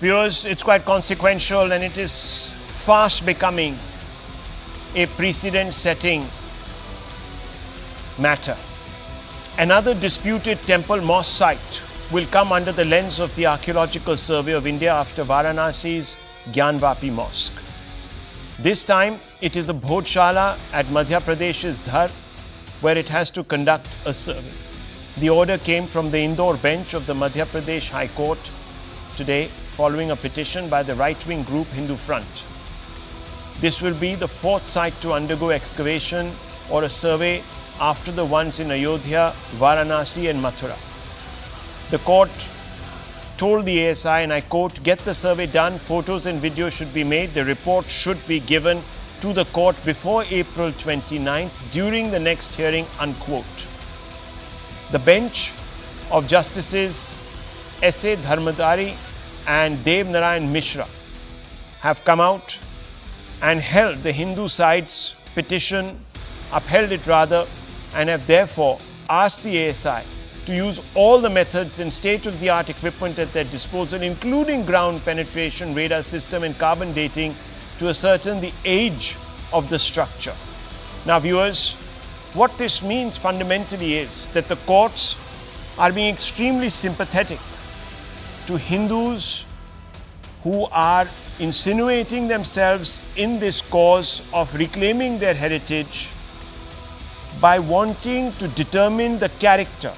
Viewers, it's quite consequential and it is fast becoming a precedent-setting matter. Another disputed temple mosque site will come under the lens of the Archeological Survey of India after Varanasi's Gyanvapi Mosque. This time, it is the Bhojshala at Madhya Pradesh's Dhar where it has to conduct a survey. The order came from the Indore bench of the Madhya Pradesh High Court today following a petition by the right-wing group Hindu Front. This will be the fourth site to undergo excavation or a survey after the ones in Ayodhya, Varanasi and Mathura. The court told the ASI, and I quote, "Get the survey done, photos and videos should be made, the report should be given to the court before April 29th during the next hearing," unquote. The bench of Justices S.A. Dharmadhikari and Devnarayan Mishra have come out and held the Hindu side's petition, upheld it rather, and have therefore asked the ASI to use all the methods and state-of-the-art equipment at their disposal, including ground penetration radar system and carbon dating, to ascertain the age of the structure. Now viewers, what this means fundamentally is that the courts are being extremely sympathetic to Hindus who are insinuating themselves in this cause of reclaiming their heritage by wanting to determine the character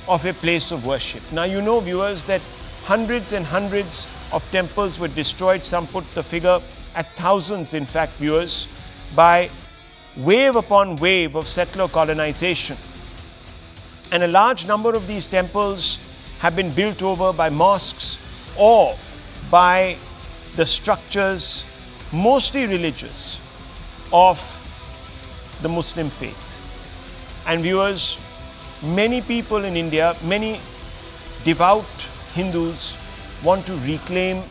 of a place of worship. Now you know, viewers, that hundreds and hundreds of temples were destroyed. Some put the figure at thousands, in fact, viewers, by wave upon wave of settler colonization. And a large number of these temples have been built over by mosques or by the structures, mostly religious, of the Muslim faith. And viewers, many people in India, many devout Hindus want to reclaim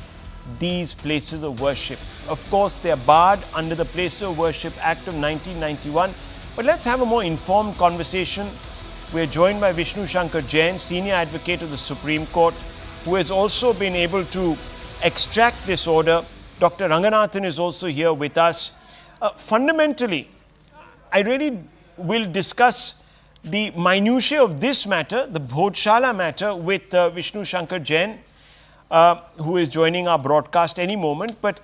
these places of worship. Of course, they are barred under the Places of Worship Act of 1991. But let's have a more informed conversation. We are joined by Vishnu Shankar Jain, Senior Advocate of the Supreme Court, who has also been able to extract this order. Dr. Ranganathan is also here with us. Fundamentally, I really will discuss the minutiae of this matter, the Bhojshala matter, with Vishnu Shankar Jain, who is joining our broadcast any moment. But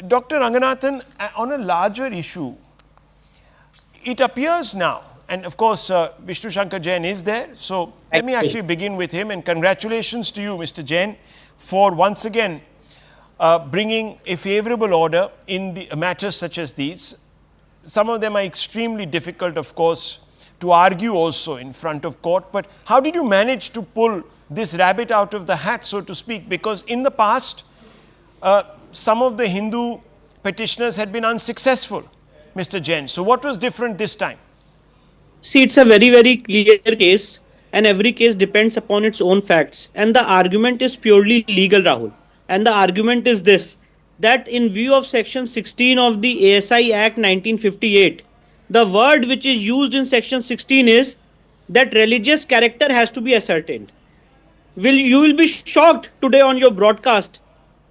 Dr. Ranganathan, on a larger issue, it appears now, and of course Vishnu Shankar Jain is there, so let me actually begin with him, and congratulations to you, Mr. Jain, for once again bringing a favorable order in the matters such as these. Some of them are extremely difficult, of course, to argue also in front of court. But how did you manage to pull this rabbit out of the hat, so to speak? Because in the past, some of the Hindu petitioners had been unsuccessful, Mr. Jain. So what was different this time? See, it's a very, very clear case, and every case depends upon its own facts. And the argument is purely legal, Rahul. And the argument is this, that in view of Section 16 of the ASI Act 1958, the word which is used in Section 16 is that religious character has to be ascertained. You will be shocked today on your broadcast.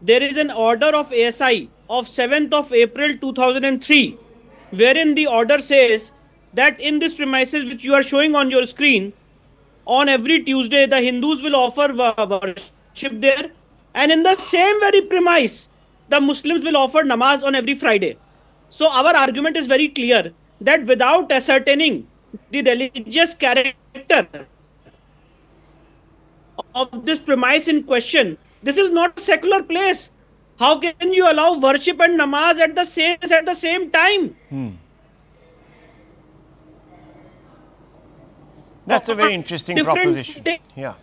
There is an order of ASI of 7th of April 2003, wherein the order says that in this premises which you are showing on your screen, on every Tuesday the Hindus will offer worship there, and in the same very premise the Muslims will offer namaz on every Friday. So our argument is very clear that without ascertaining the religious character of this premise in question, this is not a secular place. How can you allow worship and namaz at the same time? That's a very interesting proposition. Yeah.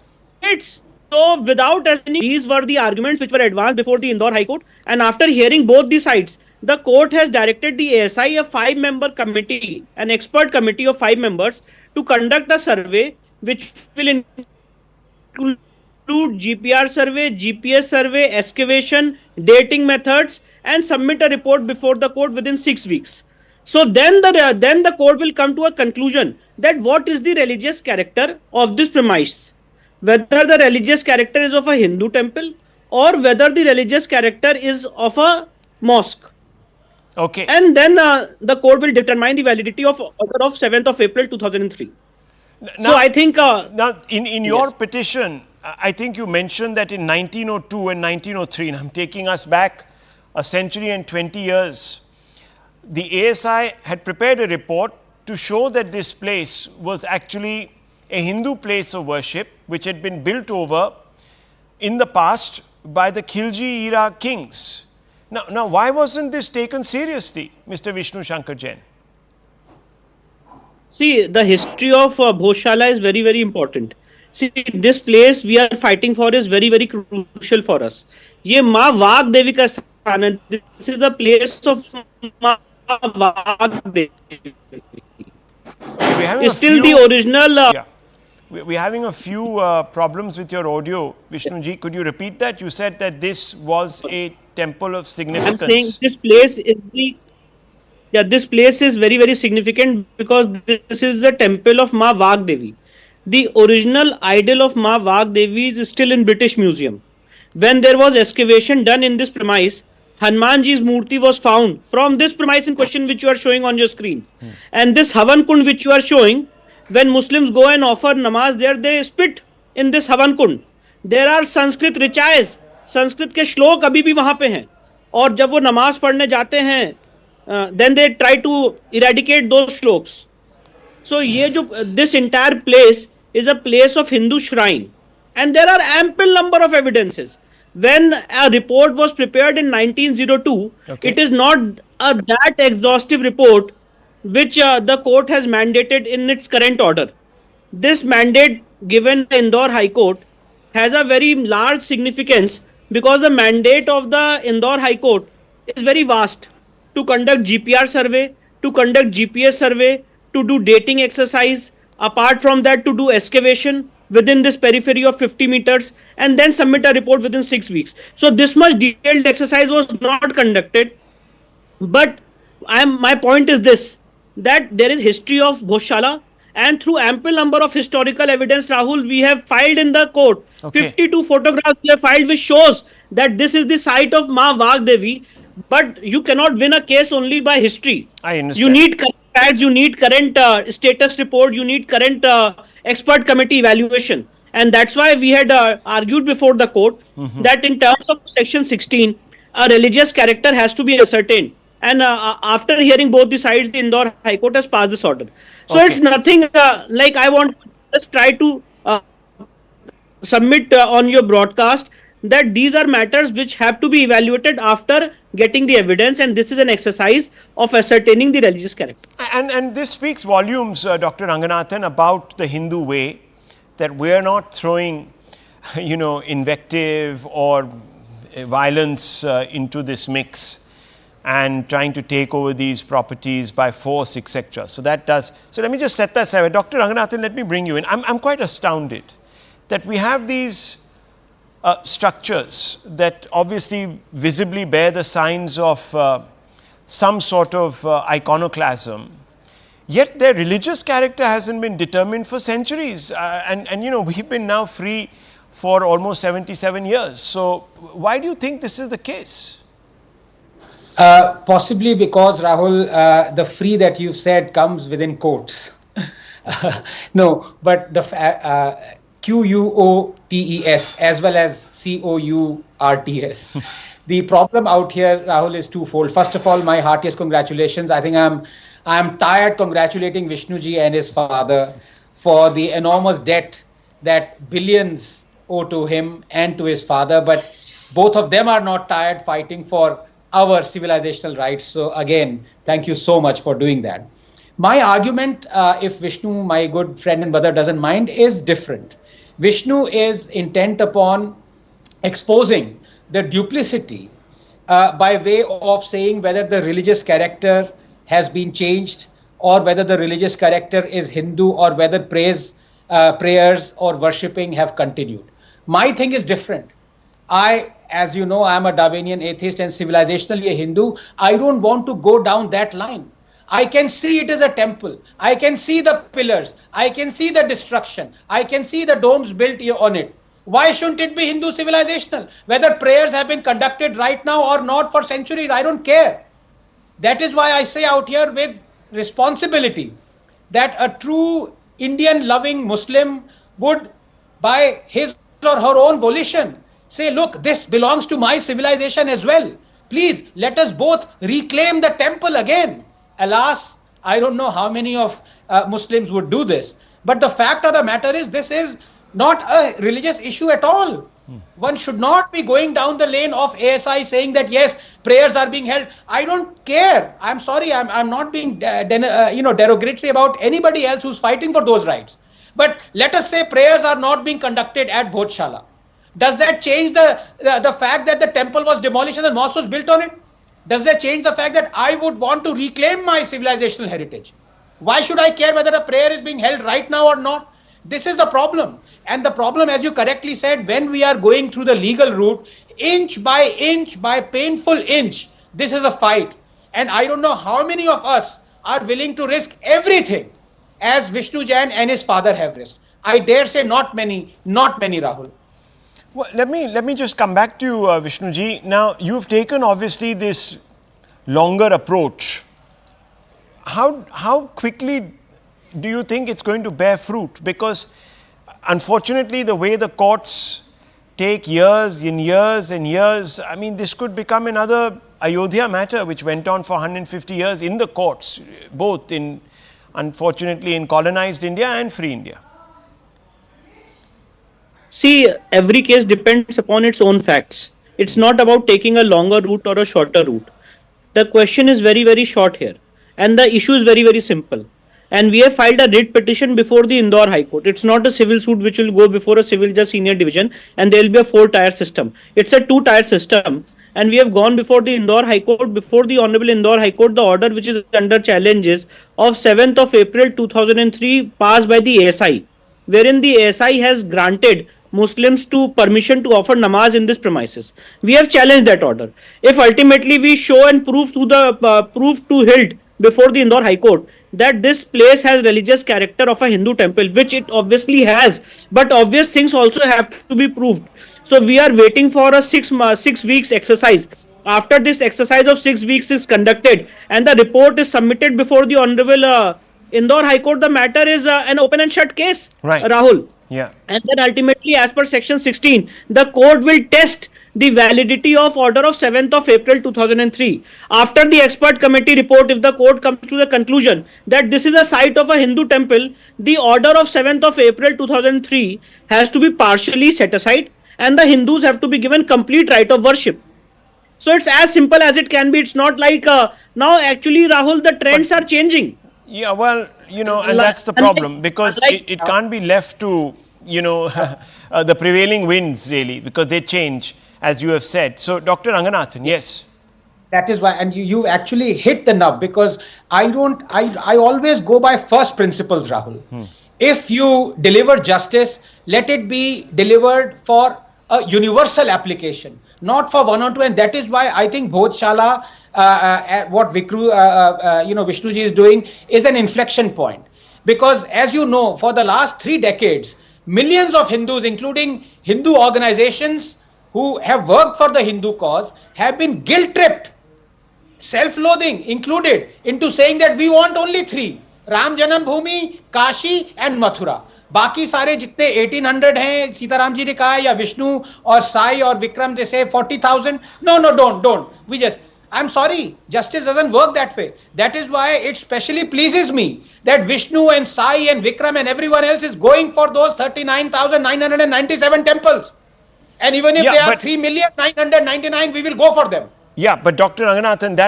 So without ascertaining, these were the arguments which were advanced before the Indore High Court, and after hearing both the sides, the court has directed the ASI, a 5-member committee, an expert committee of 5 members, to conduct a survey which will include GPR survey, GPS survey, excavation, dating methods, and submit a report before the court within 6 weeks. So then the court will come to a conclusion that what is the religious character of this premise, whether the religious character is of a Hindu temple or whether the religious character is of a mosque. Okay. And then the court will determine the validity of order of 7th of April 2003. So Now, I think now in your yes. petition, I think you mentioned that in 1902 and 1903, and I'm taking us back a century and 20 years, the ASI had prepared a report to show that this place was actually a Hindu place of worship which had been built over in the past by the Khilji era kings. Now, why wasn't this taken seriously, Mr. Vishnu Shankar Jain? See, the history of Bhojshala is very, very important. See, this place we are fighting for is very, very crucial for us. ये माँ वाग देवी का स्थान है. This is a place of माँ वाग देवी. Okay, we're having Still the original. Yeah. We're having a few problems with your audio. Vishnu ji, could you repeat that? You said that this was a temple of I'm significance. saying this place is the. Yeah, this place is very, very significant because this is the temple of Ma Vag Devi. The original idol of Ma Vag Devi is still in British Museum. When there was excavation done in this premise, Hanumanji's Murti was found from this premise in question which you are showing on your screen. And this Havan Kund which you are showing, when Muslims go and offer namaz there, they spit in this Havan Kund. There are Sanskrit richayas. Sanskrit के श्लोक अभी भी वहां पे हैं. और जब वो नमाज पढ़ने जाते हैं, then they try to eradicate those shloks. So this entire place is a place of Hindu shrine, and there are ample number of evidences. When a report was prepared in 1902, Okay. it is not that exhaustive report which the court has mandated in its current order. This mandate given by Indore High Court has a very large significance because the mandate of the Indore High Court is very vast to conduct GPR survey, to conduct GPS survey, to do dating exercise, apart from that to do excavation within this periphery of 50 meters and then submit a report within 6 weeks. So this much detailed exercise was not conducted. But my point is this, that there is history of Bhojshala, and through ample number of historical evidence, Rahul, we have filed in the court. Okay. 52 photographs we have filed which shows that this is the site of Ma Vag Devi. But you cannot win a case only by history. I understand. You need current facts, you need current status report, you need current expert committee evaluation. And that's why we had argued before the court that in terms of section 16, a religious character has to be ascertained. And after hearing both the sides, the Indore High Court has passed this order. So Okay. it's nothing like I want to just try to submit on your broadcast that these are matters which have to be evaluated after getting the evidence, and this is an exercise of ascertaining the religious character. And this speaks volumes, Dr. Ranganathan, about the Hindu way, that we're not throwing, invective or violence into this mix and trying to take over these properties by force, etc. So that does. So let me just set that aside. Dr. Ranganathan, let me bring you in. I'm quite astounded that we have these structures that obviously visibly bear the signs of some sort of iconoclasm, yet their religious character hasn't been determined for centuries. And we've been now free for almost 77 years. So why do you think this is the case? Possibly because, Rahul, the free that you've said comes within quotes. No, but the QUOTES as well as COURTS. The problem out here, Rahul, is twofold. First of all, my heartiest congratulations. I think I'm tired congratulating Vishnuji and his father for the enormous debt that billions owe to him and to his father. But both of them are not tired fighting for our civilizational rights. So again, thank you so much for doing that. My argument, if Vishnu, my good friend and brother, doesn't mind, is different. Vishnu is intent upon exposing the duplicity by way of saying whether the religious character has been changed or whether the religious character is Hindu or whether prayers or worshipping have continued. My thing is different. As you know, I'm a Darwinian atheist and civilizationally a Hindu. I don't want to go down that line. I can see it as a temple. I can see the pillars. I can see the destruction. I can see the domes built on it. Why shouldn't it be Hindu civilizational? Whether prayers have been conducted right now or not for centuries, I don't care. That is why I say out here with responsibility that a true Indian loving Muslim would, by his or her own volition, say, look, this belongs to my civilization as well. Please let us both reclaim the temple again. Alas, I don't know how many of Muslims would do this. But the fact of the matter is, this is not a religious issue at all. One should not be going down the lane of ASI saying that yes, prayers are being held. I don't care. I'm sorry. I'm not being derogatory about anybody else who's fighting for those rights. But let us say prayers are not being conducted at Bhojshala. Does that change the fact that the temple was demolished and the mosque was built on it? Does that change the fact that I would want to reclaim my civilizational heritage? Why should I care whether a prayer is being held right now or not? This is the problem. And the problem, as you correctly said, when we are going through the legal route, inch by painful inch, this is a fight. And I don't know how many of us are willing to risk everything as Vishnu Jain and his father have risked. I dare say not many, Rahul. Well, let me just come back to you, Vishnuji. Now, you've taken obviously this longer approach. How quickly do you think it's going to bear fruit? Because unfortunately, the way the courts take years and years and years, I mean, this could become another Ayodhya matter, which went on for 150 years in the courts, both in, unfortunately, in colonized India and free India. See, every case depends upon its own facts. It's not about taking a longer route or a shorter route. The question is very, very short here. And the issue is very, very simple. And we have filed a writ petition before the Indore High Court. It's not a civil suit which will go before a civil judge senior division, and there will be a 4-tier system. It's a 2-tier system. And we have gone before the Indore High Court. Before the Honorable Indore High Court, the order which is under challenges of 7th of April 2003 passed by the ASI, wherein the ASI has granted Muslims to permission to offer namaz in this premises. We have challenged that order. If ultimately we show and prove to the proof to hilt before the Indore High Court that this place has religious character of a Hindu temple, which it obviously has, but obvious things also have to be proved. So we are waiting for a 6 weeks exercise. After this exercise of 6 weeks is conducted and the report is submitted before the Honorable Indore High Court, the matter is an open and shut case, Right. Rahul. Yeah. And then ultimately, as per section 16, the court will test the validity of order of 7th of April 2003. After the expert committee report, if the court comes to the conclusion that this is a site of a Hindu temple, the order of 7th of April 2003 has to be partially set aside and the Hindus have to be given complete right of worship. So it's as simple as it can be. It's not like now actually, Rahul, the trends are changing. Yeah, well, and that's the problem, because it can't be left to, the prevailing winds, really, because they change, as you have said. So, Dr. Ranganathan, yes. That is why, and you actually hit the nub, because I always go by first principles, Rahul. If you deliver justice, let it be delivered for a universal application, not for one or two. And that is why I think Bhojshala, what Vishnuji is doing is an inflection point. Because as you know, for the last 3 decades, millions of Hindus, including Hindu organizations who have worked for the Hindu cause, have been guilt-tripped, self-loathing included, into saying that we want only 3, Ram Janam Bhoomi, Kashi and Mathura. बाकी सारे जितने 1800 हैं, सीताराम जी ने कहा, या विष्णु और साई और Vikram, they say 40,000. No, don't. I'm sorry, justice doesn't work that way. That is why it specially pleases me that Vishnu and Sai and Vikram and everyone else is going for those 39,997 temples. And even if they are 3,999,000, we will go for them. Yeah, but Dr. Ranganathan,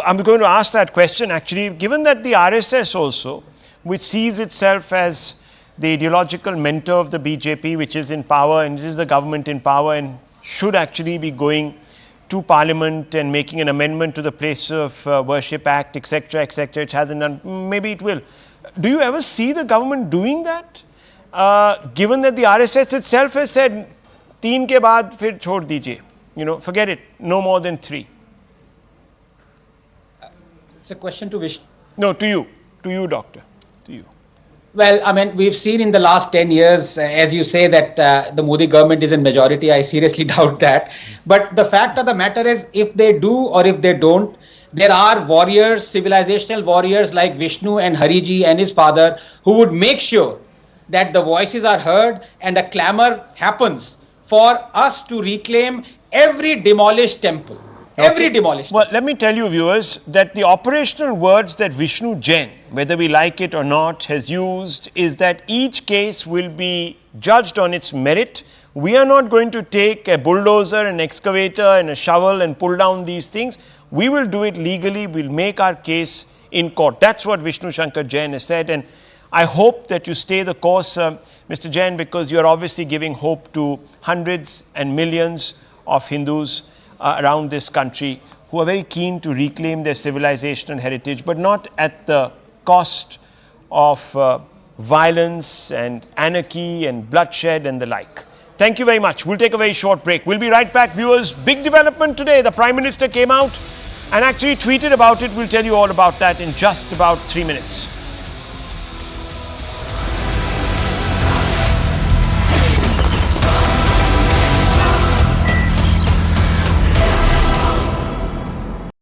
I'm going to ask that question actually, given that the RSS also, which sees itself as the ideological mentor of the BJP, which is in power, and it is the government in power and should actually be going to Parliament and making an amendment to the Place of Worship Act, etc., etc. It hasn't done. Maybe it will. Do you ever see the government doing that? Given that the RSS itself has said, 3 के बाद फिर छोड़ दीजिए. Forget it. No more than 3. It's a question to Vishnu. No, to you, doctor. To you. Well, I mean, we've seen in the last 10 years, as you say, that the Modi government is in majority. I seriously doubt that. But the fact of the matter is, if they do or if they don't, there are warriors, civilizational warriors like Vishnu and Hariji and his father, who would make sure that the voices are heard and a clamor happens for us to reclaim every demolished temple. Every demolished. Well, let me tell you, viewers, that the operational words that Vishnu Jain, whether we like it or not, has used is that each case will be judged on its merit. We are not going to take a bulldozer, an excavator and a shovel and pull down these things. We will do it legally. We'll make our case in court. That's what Vishnu Shankar Jain has said. And I hope that you stay the course, Mr. Jain, because you're obviously giving hope to hundreds and millions of Hindus around this country who are very keen to reclaim their civilizational heritage, but not at the cost of violence and anarchy and bloodshed and the like. Thank you very much. We'll take a very short break. We'll be right back, viewers. Big development today. The Prime Minister came out and actually tweeted about it. We'll tell you all about that in just about 3 minutes.